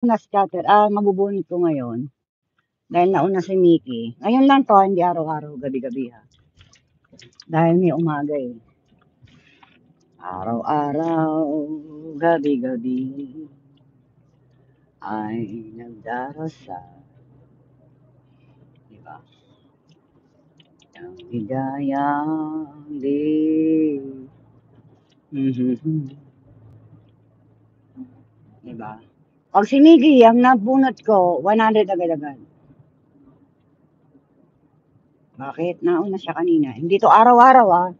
na scatter, mabubunot ko ngayon. Dahil nauna si Mickey. Ngayon lang to, hindi araw-araw, gabi-gabi ha. Dahil may umaga eh. Araw-araw, gabi-gabi, ay nagdarasal. Diba? Ang higayang di. Diba? Pag si Mickey, ang nabunot ko, 100 agad-agad. Bakit? Nauna siya kanina. Hindi to araw-araw ah.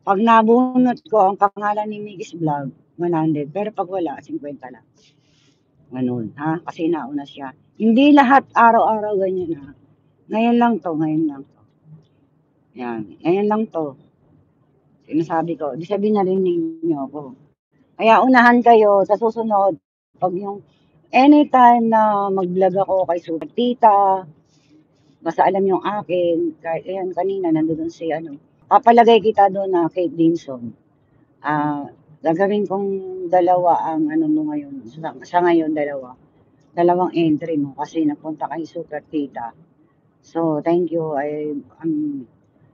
Pag nabunot ko ang pangalan ni Mickey's Vlog, 100. Pero pag wala, 50 lang. Ganun, ha? Kasi nauna siya. Hindi lahat araw-araw ganyan ha. Ngayon lang to, ngayon lang to. Yan, ngayon lang to. Sinasabi ko, di sabihin narinig niyo ako. Kaya unahan kayo sa susunod. Pag yung anytime na mag-vlog ako kay Super Tita, basta alam yung akin, kahit ayan kanina nandoon si ano, papalagay kita doon na Kate Dinson. Gagawin kong dalawa ang ano mo ngayon, sa ngayon dalawa. Dalawang entry mo kasi napunta kay Super Tita. So, thank you.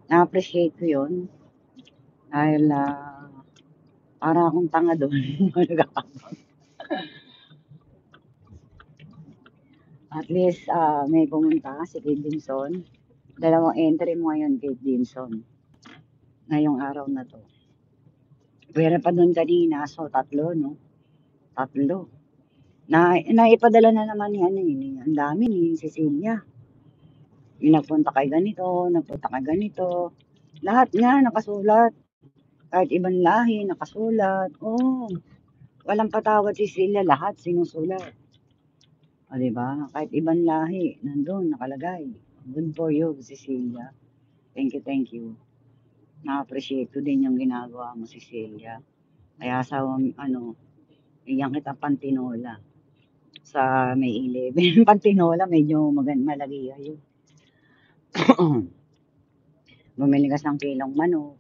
Na-appreciate ko yun. Dahil para akong tanga doon. At least may pumunta si Kate Dinson. Dalawang entry mo ngayon, Kate Dinson. Ngayong araw na to. Pwera pa doon kanina, so tatlo, no? Tatlo. Naipadala na naman ni ano eh, ang dami ni Cecilia. Yung nagpunta kay ganito, nagpunta kay ganito. Lahat nga nakasulat. Kahit ibang lahi, nakasulat. Oh, walang patawad si Cecilia, lahat sinusulat. O, diba? Kahit ibang lahi, nandun, nakalagay. Good for you, Cecilia. Thank you, thank you. Na-appreciate ko din yung ginagawa mo, Cecilia. Kaya sa, ano, iyan kita pantinola sa May 11. Pantinola, medyo malagi yun. Bumili ka ng kilong manok.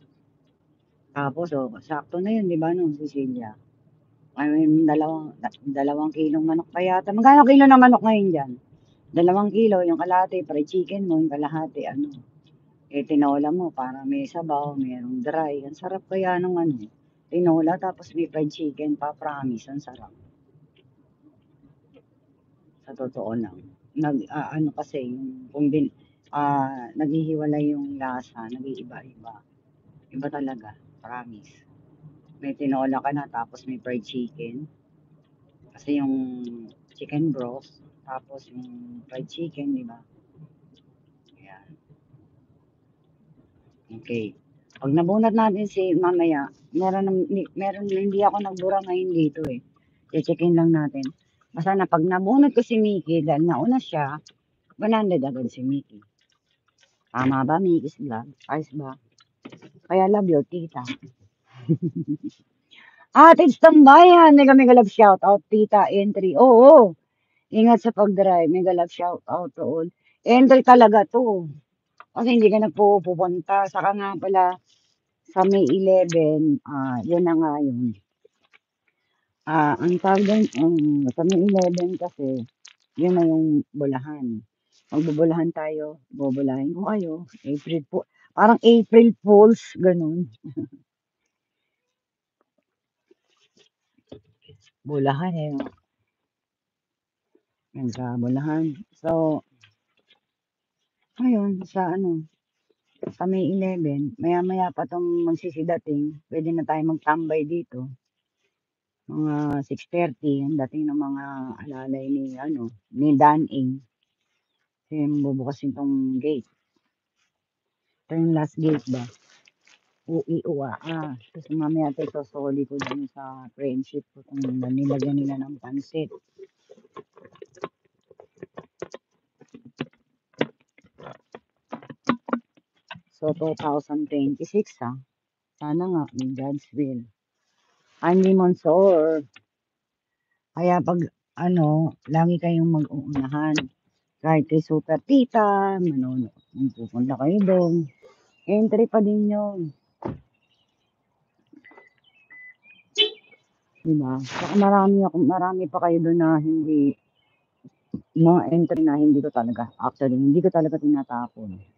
Tapos, sakto na yun, di ba, no, Cecilia? I mean, dalawang kilong manok pa yata. Magkano kilo ng manok ngayon dyan? 2 kilo, yung kalahati, fried chicken mo, yung kalahati, ano, tinola mo para may sabaw, mayroong dry. Ang sarap kaya ng ano, tinola, tapos may fried chicken pa, promise, ang sarap. Sa totoo lang. Ano kasi, naghihiwalay yung lasa, nag-iiba-iba. Iba talaga, promise. May tinola ka na, tapos may fried chicken. Kasi yung chicken broth, tapos yung fried chicken, di ba? Ayan. Okay. Pag nabunot natin si mamaya, meron hindi ako nagbura ngayon dito eh. I-checkin lang natin. Basta na pag nabunot ko si Mickey, dahil nauna siya, 100 agad si Mickey. Tama ba, Mickey's Vlog? Ayos ba? Kaya love your tita. It's tambayan. Mega mega love shout out, tita entry. Oo. Ingat sa pag-drive. Mega love shout out to all. Entry talaga to. Kasi hindi ka nagpupunta. Saka nga pala sa May 11, yun na nga yun. Ang tawag doon, sa May 11 kasi, yun na yung bulahan. Magbubulahan tayo, bubulahin ko kayo. Parang April Fools, ganun. Bulahan eh. Bulahan. So, ayun, sa May 11, maya-maya pa itong magsisidating, pwede na tayo magtambay dito. Mga 6:30, ang dating ng mga alalay ni Daning. Kasi bubukasin tong gate. Ito yung last gate ba? Tapos mamaya ito sosoli ko dun sa friendship ko kung nilagyan nila ng pansit. So, 2026 Sana nga, in God's will. I'm Limon Sour. Kaya pag, lagi kayong mag-uunahan. Kahit kay Super Tita, pupunta kayo doon. Entry pa din yun. Diba? Saka marami pa kayo doon na hindi Mga entry na hindi ko talaga actually hindi ko talaga tinatapon.